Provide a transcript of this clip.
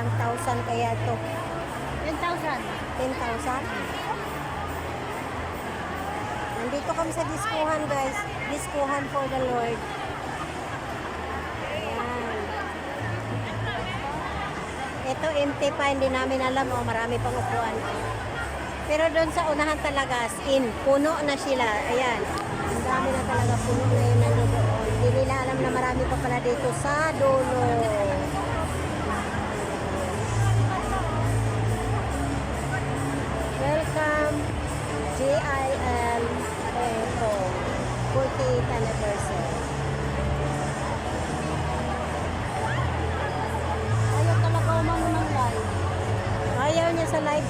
ilang thousand kaya to. 10,000. 10,000. Nandito kami sa diskuhan, guys. Diskuhan for the Lord. Ayan. Ito empty pa, hindi namin alam. Oh, marami pang upuan. Pero doon sa unahan talaga, as in, puno na sila. Ayan. Ang dami na talaga, puno na yun nandoon. Hindi nila alam na marami pa pala dito sa dulo. Welcome, JIL Eco 48th anniversary. Ayaw talaga umano ng live. Ayaw niya sa live